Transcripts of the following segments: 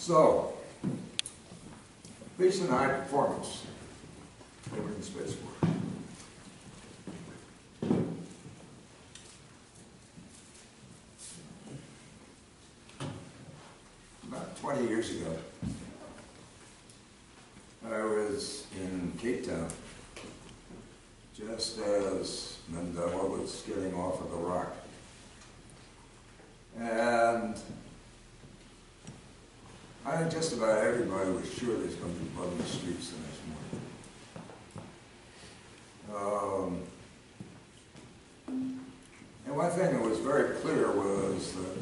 So, decent high performance over in spaceport. About 20 years ago, I was in Cape Town, just as Mandela was getting off of the rock. And I think just about everybody was sure there's going to be blood in the streets the next morning. And one thing that was very clear was that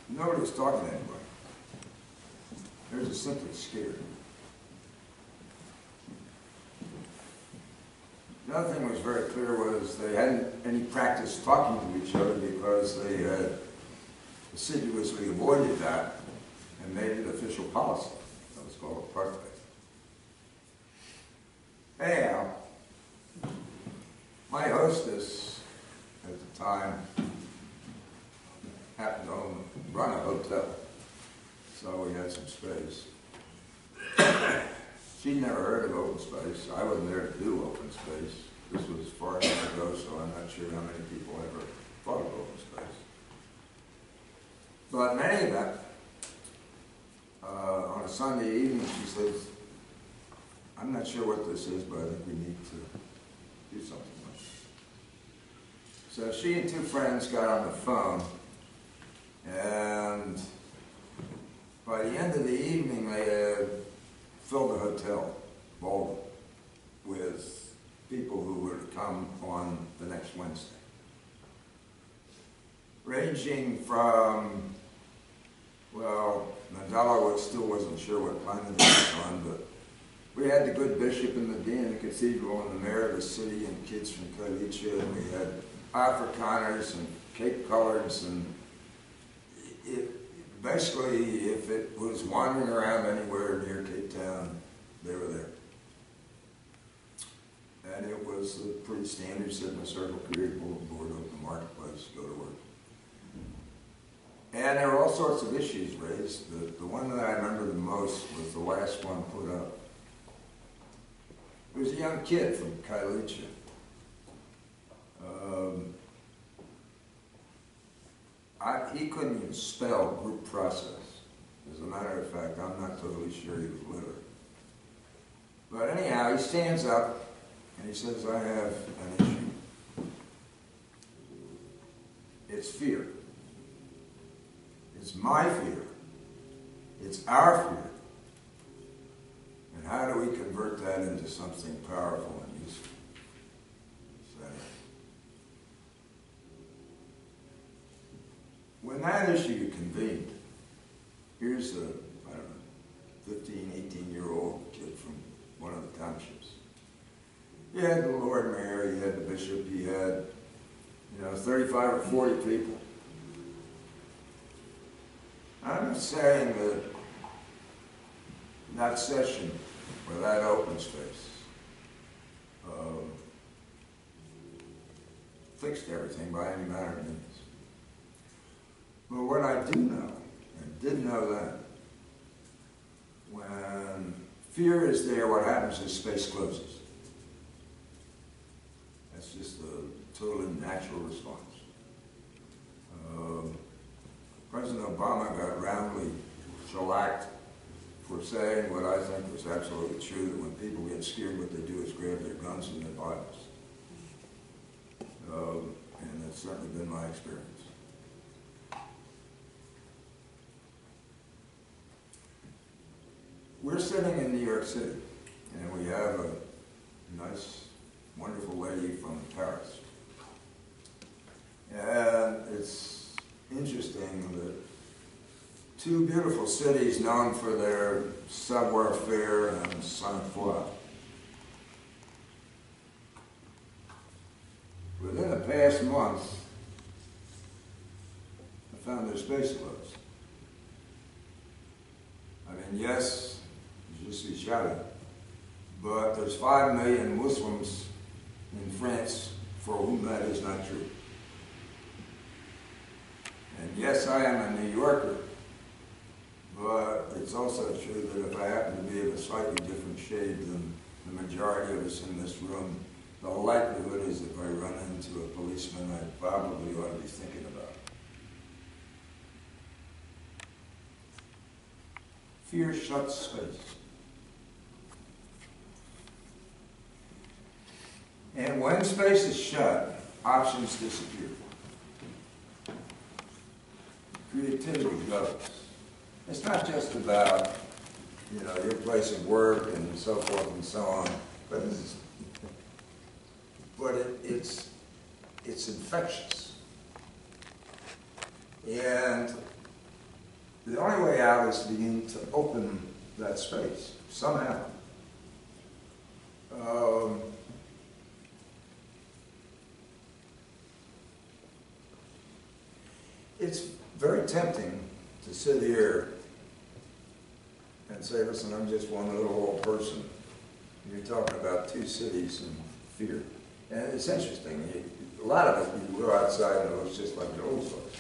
nobody was talking to anybody. They were just simply scared. The other thing that was very clear was they hadn't any practice talking to each other because they had assiduously avoided that and made it official policy. That was called apartheid. Anyhow, my hostess at the time happened to run a hotel, so we had some space. She'd never heard of open space. I wasn't there to do open space. This was far enough ago, so I'm not sure how many people ever thought of open space. But in any event, on a Sunday evening, she says, I'm not sure what this is, but I think we need to do something with it. So she and two friends got on the phone, and by the end of the evening, they had filled the hotel ballroom with people who were to come on the next Wednesday. Ranging from, well, Mandela still wasn't sure what planet he was on, but we had the good bishop and the dean of the cathedral and the mayor of the city and kids from Kailicha, and we had Afrikaners and Cape Coloreds, and basically, if it was wandering around anywhere near Cape Town, they were there. And it was a pretty standard sit in a circle, create bulletin board, open the marketplace, go to work. And there were all sorts of issues raised. The one that I remember the most was the last one put up. It was a young kid from Kailicha. He couldn't even spell group process. As a matter of fact, I'm not totally sure he was literate. But anyhow, he stands up and he says, I have an issue. It's fear. It's my fear. It's our fear. And how do we convert that into something powerful and useful? When that issue convened, here's a, I don't know, 15, 18-year-old kid from one of the townships. He had the Lord Mayor, he had the bishop, he had, 35 or 40 people. I'm saying that that session, or that open space, fixed everything by any manner of means. But what I do know, and did know that, when fear is there, what happens is space closes. That's just a totally natural response. President Obama got roundly shellacked for saying what I think was absolutely true, that when people get scared, what they do is grab their guns and their Bibles. And that's certainly been my experience. We're sitting in New York City, and we have a nice, wonderful lady from Paris. And it's interesting that two beautiful cities known for their savoir-faire and sang-froid, within the past month, I found their space closed. I mean, yes, je suis shouting, but there's 5 million Muslims in France for whom that is not true. And yes, I am a New Yorker, but it's also true that if I happen to be of a slightly different shade than the majority of us in this room, the likelihood is if I run into a policeman, I probably ought to be thinking about it. Fear shuts space. And when space is shut, options disappear. Creativity goes. It's not just about, you know, your place of work and so forth and so on, but it's infectious. And the only way out is to begin to open that space somehow. It's very tempting to sit here and say, listen, I'm just one little old person. You're talking about two cities and fear. And it's interesting. A lot of it, you go outside and it looks just like it always looks.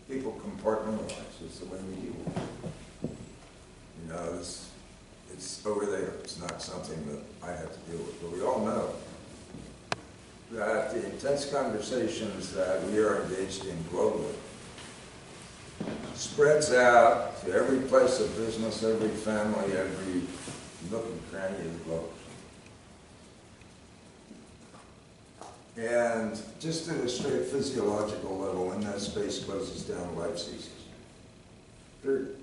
People compartmentalize. It's the way we deal with it. You know, it's over there. It's not something that I have to deal with. But we all know that the intense conversations that we are engaged in globally spreads out to every place of business, every family, every nook and cranny of the globe. And just at a straight physiological level, when that space closes down, life ceases. Period.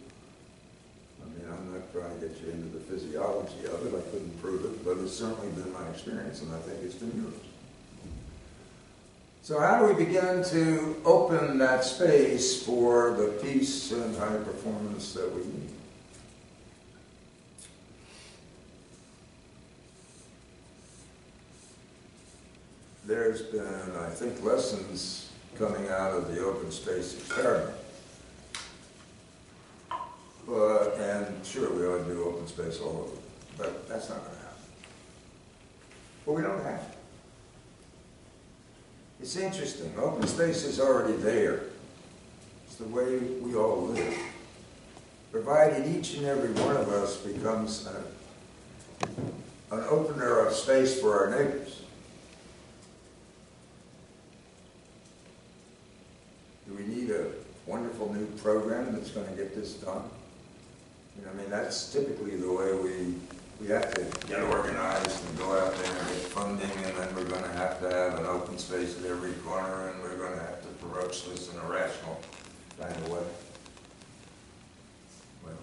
I mean, I'm not trying to get you into the physiology of it. I couldn't prove it, but it's certainly been my experience, and I think it's been yours. So how do we begin to open that space for the peace and high performance that we need? There's been, I think, lessons coming out of the open space experiment. And sure, we ought to do open space all over, but that's not going to happen. But we don't have to. It's interesting. Open space is already there. It's the way we all live. Provided each and every one of us becomes an opener of space for our neighbors. Do we need a wonderful new program that's going to get this done? You know, I mean, that's typically the way we have to get organized and go out there and get funding, and then we're going to have an open space at every corner, and we're going to have to approach this in a rational kind of way. Well,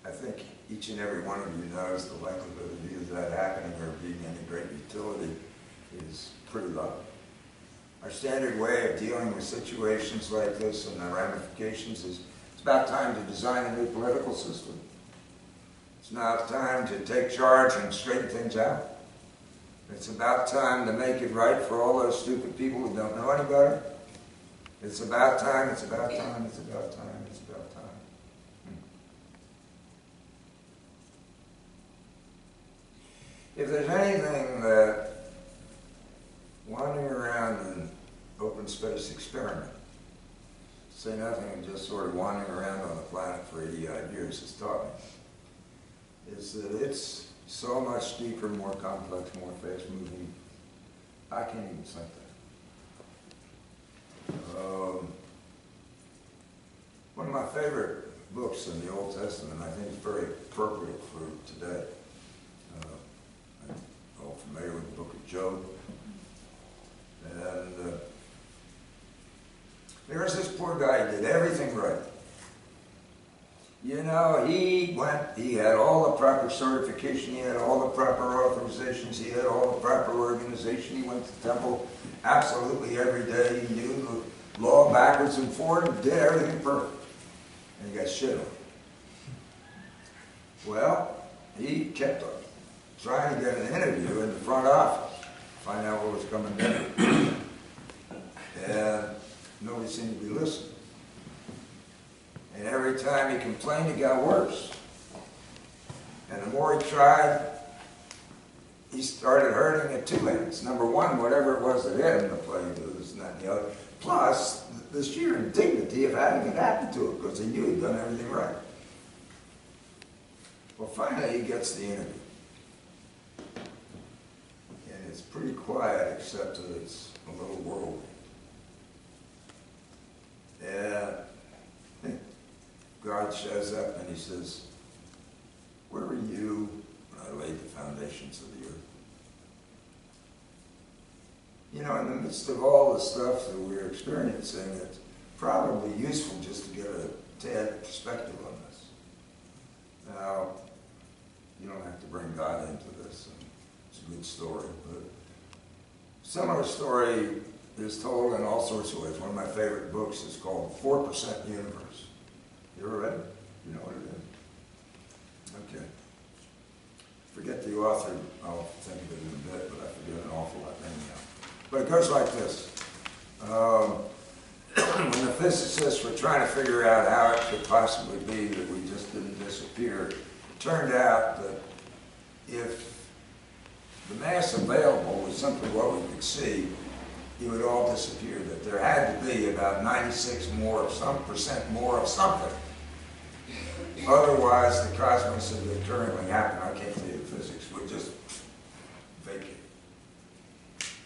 I think each and every one of you knows the likelihood of either that happening or being any great utility is pretty low. Our standard way of dealing with situations like this and the ramifications is it's about time to design a new political system. It's now time to take charge and straighten things out. It's about time to make it right for all those stupid people who don't know any better. It's about time, it's about time, it's about time, it's about time. If there's anything that wandering around an open space experiment, say nothing of just sort of wandering around on the planet for 80-odd years has taught me, is that it's so much deeper, more complex, more fast-moving. I can't even think that. One of my favorite books in the Old Testament, I think is very appropriate for today. I'm all familiar with the book of Job. And there's this poor guy who did everything right. You know, he had all the proper certification, he had all the proper authorizations, he had all the proper organization, he went to the temple absolutely every day, he knew the law backwards and forward, and did everything perfect. And he got shit on. Well, he kept on trying to get an interview in the front office, find out what was coming down. And nobody seemed to be listening. And every time he complained, it got worse. And the more he tried, he started hurting at two ends. Number one, whatever it was that hit him, the plague, this and that and the other, Plus, the sheer indignity of having it happen to him because he knew he'd done everything right. Well, finally, he gets the interview. And it's pretty quiet, except that it's a little whirlwind. And God shows up and he says, "Where were you when I laid the foundations of the earth?" You know, in the midst of all the stuff that we're experiencing, it's probably useful just to get a tad perspective on this. Now, you don't have to bring God into this. And it's a good story, but similar story is told in all sorts of ways. One of my favorite books is called 4% Universe. You ever read it? You know what it is? Okay. Forget the author. I'll think of it in a bit, but I forget an awful lot anyhow. But it goes like this. When the physicists were trying to figure out how it could possibly be that we just didn't disappear, it turned out that if the mass available was simply what we could see, it would all disappear. That there had to be about 96% more of something. Otherwise, the cosmos as it currently happened, I can't tell you the physics, would just vacate.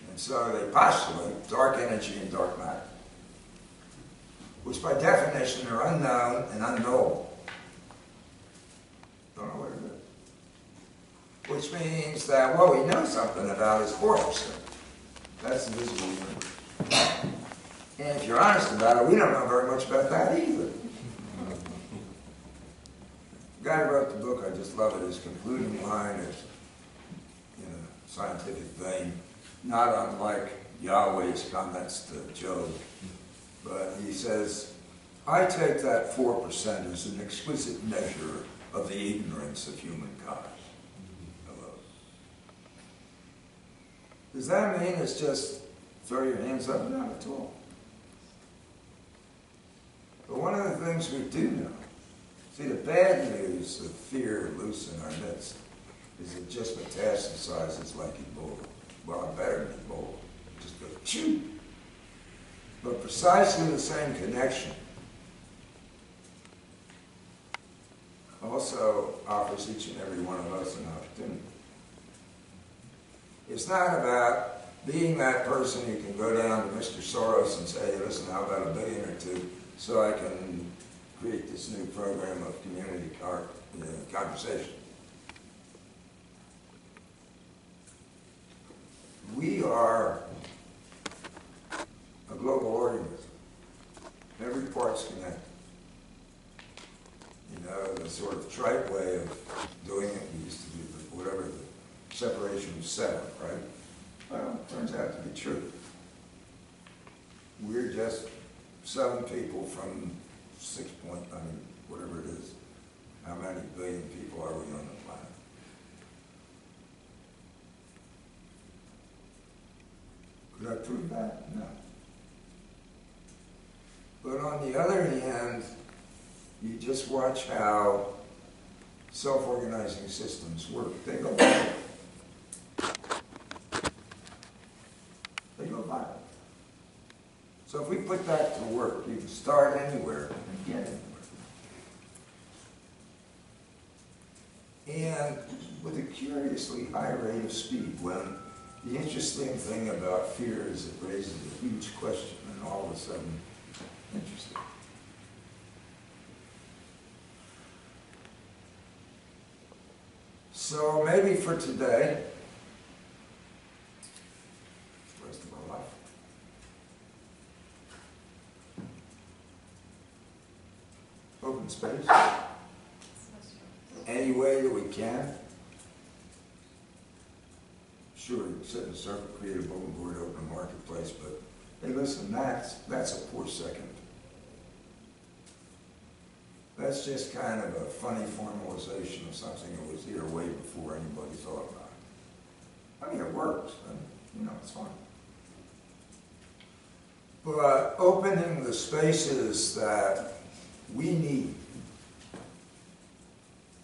And so they postulate dark energy and dark matter, which by definition are unknown and unknowable. Don't know what it is. Which means that what we know something about is 4%. That's the visible universe. And if you're honest about it, we don't know very much about that either. The guy who wrote the book, I just love it, his concluding line is, in a scientific vein, not unlike Yahweh's comments to Job, but he says, "I take that 4% as an exquisite measure of the ignorance of humankind." Hello. Does that mean it's just throw your hands up? Not at all. But one of the things we do know, see, the bad news of fear loose in our midst is it just metastasizes like Ebola. Well, better than Ebola. Just goes, choo! But precisely the same connection also offers each and every one of us an opportunity. It's not about being that person who can go down to Mr. Soros and say, "Hey, listen, how about $1 billion or $2 billion so I can create this new program of community conversation." We are a global organism. Every part's connected. You know, the sort of trite way of doing it, we used to do whatever, the separation of 7, right? Well, it turns out to be true. We're just 7 people from whatever it is. How many billion people are we on the planet? Could I prove that? No. But on the other hand, you just watch how self-organizing systems work. They go viral. They go viral. So if we put that to work, you can start anywhere and get anywhere. And with a curiously high rate of speed, when the interesting thing about fear is it raises a huge question, and all of a sudden, interesting. So maybe for today, the rest of our life, open space, any way that we can. Sure, you can sit in a circle, create a bulletin board, open a marketplace, but hey, listen, that's a poor second. That's just kind of a funny formalization of something that was here way before anybody thought about it. I mean, it works, and you know, it's fun. But opening the spaces that we need,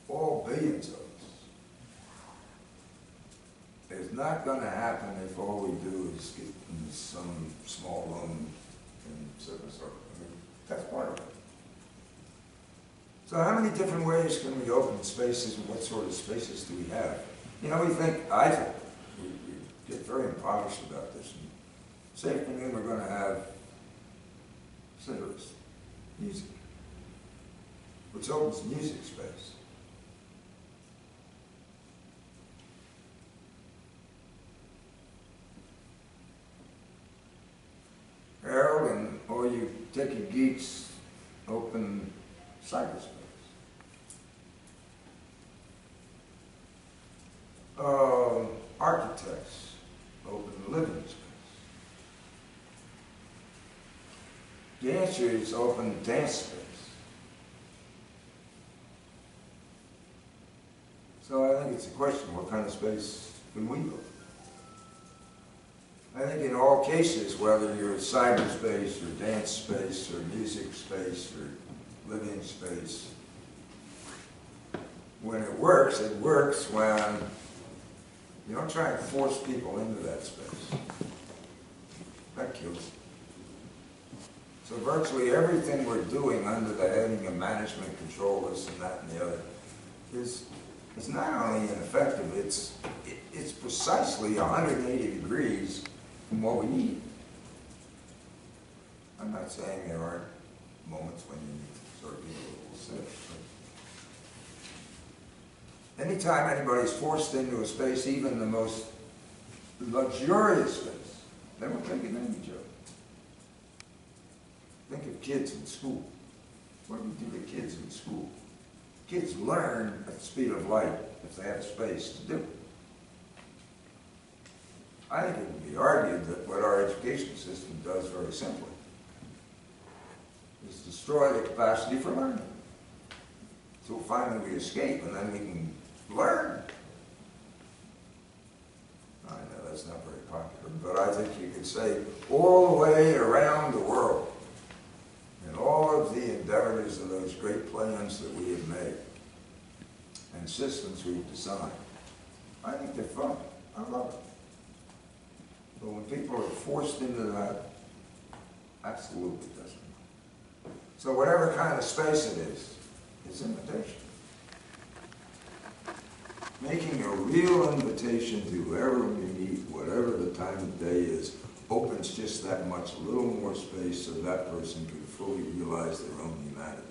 all billions of us, is not going to happen if all we do is get in some small room and so on. I mean, that's part of it. So how many different ways can we open spaces, and what sort of spaces do we have? You know, I think, we get very impoverished about this. And this afternoon we're going to have service, music, which opens music space. Harold and all you techie geeks open cyberspace. Architects open living space. Dancers open dance space. So I think it's a question, what kind of space can we open? I think in all cases, whether you're cyberspace or dance space or music space or living space, when it works when you don't try and force people into that space. That kills it. So virtually everything we're doing under the heading of management, control, this and that and the other, is not only ineffective, it's precisely 180 degrees from what we need. I'm not saying there aren't moments when you need to sort of be a little sick. Anytime anybody's forced into a space, even the most luxurious space, they won't take advantage of it. Think of kids in school. What do we do to kids in school? Kids learn at the speed of light if they have space to do it. I think it can be argued that what our education system does very simply is destroy the capacity for learning. So finally we escape and then we can learn. I know that's not very popular, but I think you could say all the way around the world, in all of the endeavors of those great plans that we have made and systems we've designed, I think they're fun. I love it. But when people are forced into that, absolutely doesn't. So whatever kind of space it is, it's invitation. Making a real invitation to whoever we meet, whatever the time of day is, opens just that much, a little more space so that person can fully realize their own humanity.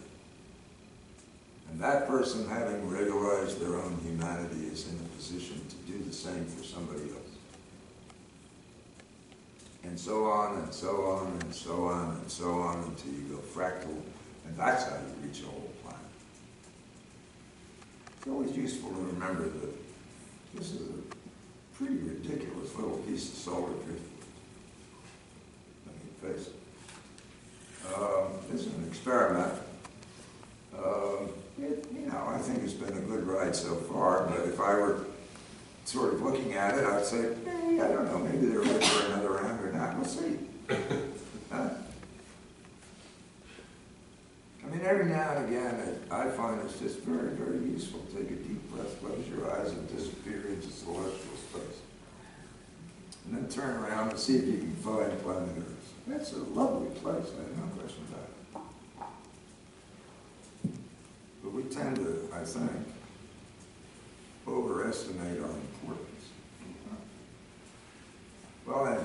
And that person, having realized their own humanity, is in a position to do the same for somebody else. And so on, and so on, and so on, and so on, until you go fractal, and that's how you reach a whole planet. It's always useful to remember that this is a pretty ridiculous little piece of solar driftwood. Let me face it. This is an experiment. I think it's been a good ride so far, but if I were sort of looking at it, I'd say, hey, I don't know, maybe they're ready for another round or not. We'll see. I mean, every now and again, I find it's just very, very useful to take a deep breath, close your eyes, and disappear into celestial space. And then turn around and see if you can find planet Earth. That's a lovely place, I have no question about it. But we tend to, I think, overestimate our importance. Well, anyway,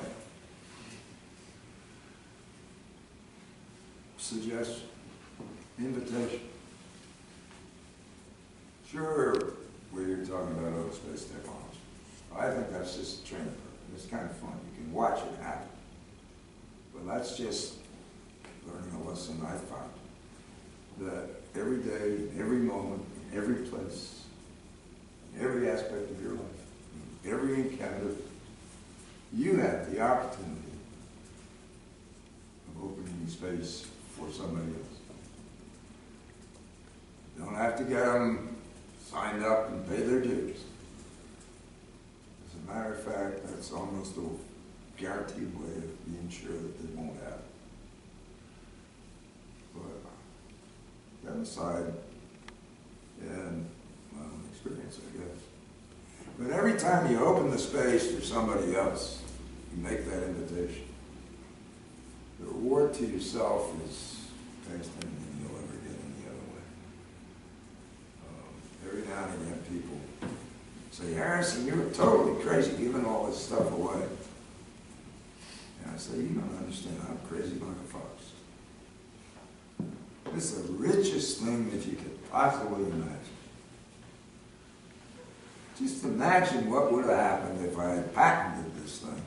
suggestion, invitation. Sure, we're talking about other space technology. I think that's just a training program. It's kind of fun. You can watch it happen. But that's just learning a lesson I found. That every day, every moment, every place, every aspect of your life, every encounter, you have the opportunity of opening space for somebody else. You don't have to get them signed up and pay their dues. As a matter of fact, that's almost a guaranteed way of being sure that they won't have it. But that aside, and my own experience, I guess. But every time you open the space for somebody else, you make that invitation. The reward to yourself is based on anything you'll ever get any other way. Every now and again people say, Harrison, you're totally crazy giving all this stuff away. And I say, you don't understand, I'm crazy like a fox. It's the richest thing that you could possibly imagine. Just imagine what would have happened if I had patented this thing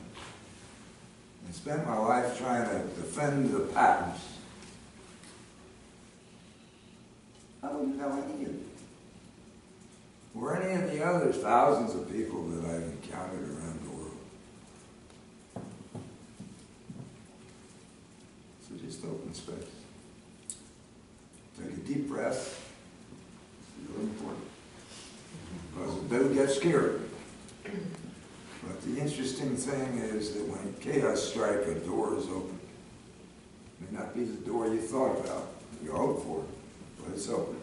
and spent my life trying to defend the patents. I wouldn't know any of it. Or any of the other thousands of people that I've encountered around the world. So just open space. Take a deep breath. It's really important. Because it does get scary. But the interesting thing is that when chaos strikes, a door is open. It may not be the door you thought about, you hoped for, but it's open.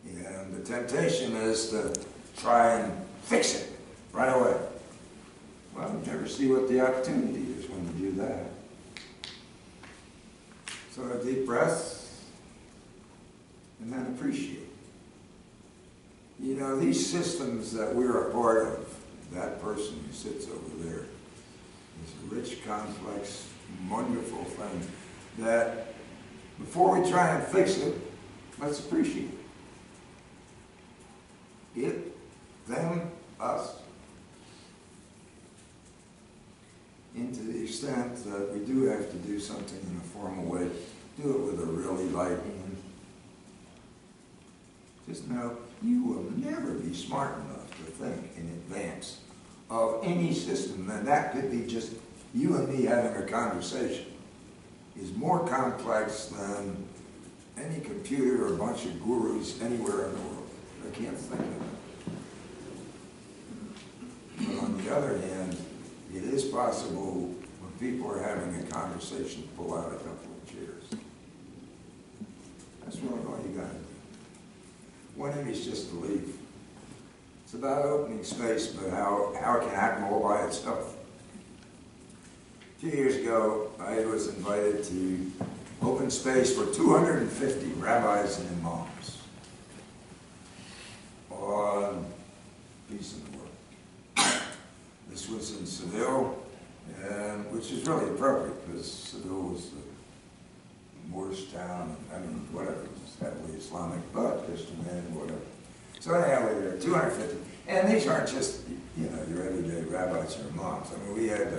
And the temptation is to try and fix it right away. Well, you never see what the opportunity is when you do that. So a deep breath, and then appreciate. You know, these systems that we're a part of, that person who sits over there, is a rich, complex, wonderful thing that before we try and fix it, let's appreciate it. It, them, us. And to the extent that we do have to do something in a formal way, do it with a really light hand. Just know you will never be smart enough to think in advance of any system, and that could be just you and me having a conversation, is more complex than any computer or a bunch of gurus anywhere in the world. I can't think of it. But on the other hand, it is possible when people are having a conversation to pull out a couple of chairs. That's really all you got to do. One aim is just to leave. It's about opening space, but how it can happen all by itself. A few years ago, I was invited to open space for 250 rabbis and imams on peace in the world. This was in Seville, and which is really appropriate because Seville was the Moorish town, I mean, whatever, it was heavily Islamic, but Christian men, whatever. So anyhow, we were there, 250. And these aren't just, you know, your everyday rabbis or imams. I mean, we had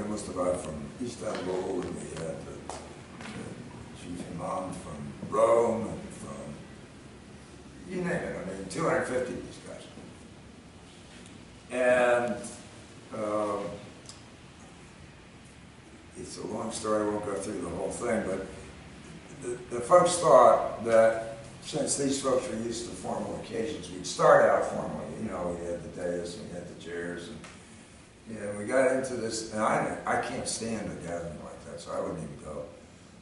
most of us from Istanbul, and we had the chief imam from Rome, and from, you name it, I mean, 250 of these guys. And it's a long story, I won't go through the whole thing, but the folks thought that since these folks were used to formal occasions, we'd start out formally. You know, we had the dais, and we had the chairs, and we got into this, and I can't stand a gathering like that, so I wouldn't even go.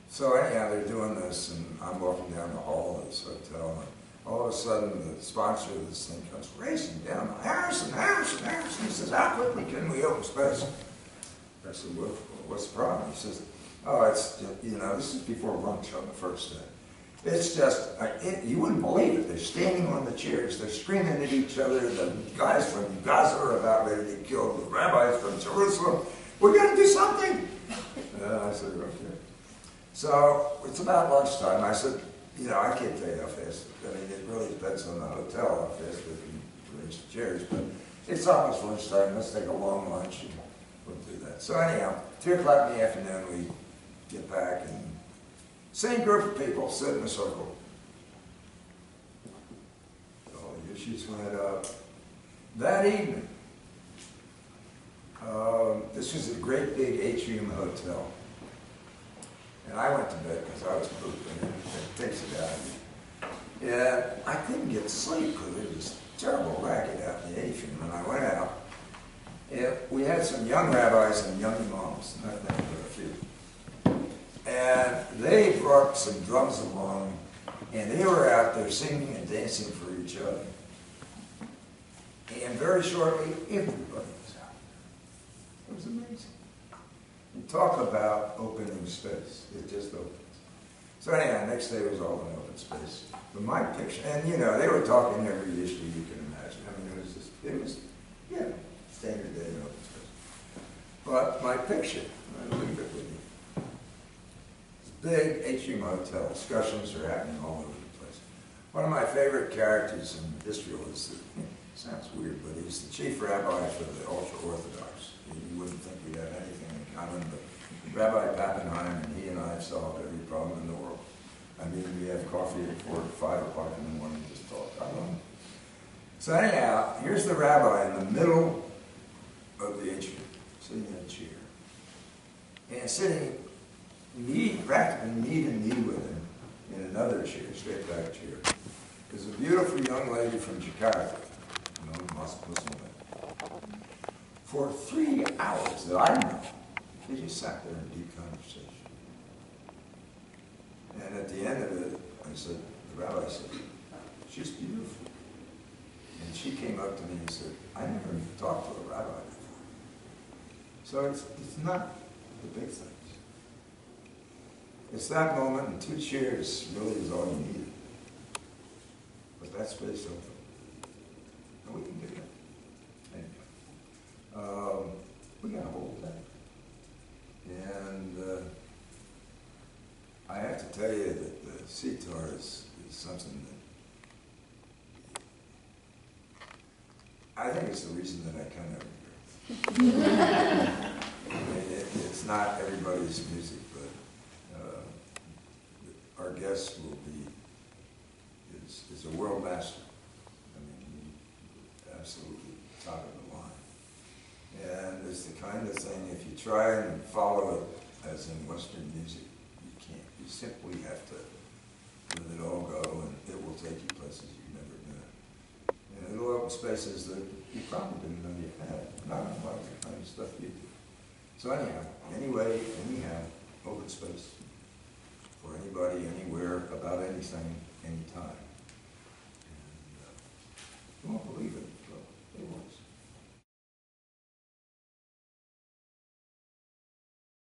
So anyhow, they're doing this, and I'm walking down the hall of this hotel, and all of a sudden, the sponsor of this thing comes racing down. Harrison. He says, how quickly can we open space? I said, well, what's the problem? He says, oh, it's, you know, this is before lunch on the first day. It's just, you wouldn't believe it. They're standing on the chairs. They're screaming at each other. The guys from Gaza are about ready to kill the rabbis from Jerusalem. We're going to do something. I said, okay. So it's about lunchtime. I said, you know, I can't tell you how fast. I mean, it really depends on the hotel, how fast we can arrange the chairs. But it's almost lunchtime. Let's take a long lunch, and we'll do that. So anyhow, 2 o'clock in the afternoon, we get back, and same group of people sit in a circle. All the issues went up. That evening, this was a great big atrium hotel. And I went to bed because I was pooping, and it takes it out of me. And I couldn't get to sleep because there was terrible racket out in the atrium. And I went out, and we had some young rabbis and young imams, not that, but a few. And they brought some drums along, and they were out there singing and dancing for each other. And very shortly, everybody was out there. It was amazing. talk about opening space. It just opens. So anyhow, next day was all in open space. But my picture, and you know, they were talking every issue you can imagine. I mean, it was, yeah, standard day in open space. But my picture, I'll leave it with you. Big HU Motel, discussions are happening all over the place. One of my favorite characters in Israel is, sounds weird, but he's the chief rabbi for the ultra-Orthodox. You wouldn't think we had anything in common, but Rabbi Pappenheim, and he and I have solved every problem in the world. I mean, we have coffee at 4 or 5 o'clock in the morning, just talk. I love him. So anyhow, here's the rabbi in the middle of the HU, sitting in a chair. And sitting practically knee to knee with him in another chair, straight back chair, is a beautiful young lady from Jakarta, Muslim woman. For 3 hours that I know, they just sat there in deep conversation. And at the end of it, I said, the rabbi said, she's beautiful. And she came up to me and said, I never talked to a rabbi before. So it's not the big things. It's that moment, and 2 chairs really is all you needed. But that space open. And we can do that. Anyway, we got to hold that. And I have to tell you that the sitar is something that I think it's the reason that I come every year. I mean, it's not everybody's music, but our guest will be is a world master. I mean, absolutely top of the line. And it's the kind of thing, if you try and follow it as in Western music, you can't. You simply have to let it all go, and it will take you places you've never been. And it'll open spaces that you probably didn't know you had, not unlike the kind of stuff you do. So anyhow, open space for anybody, anywhere, about anything, anytime.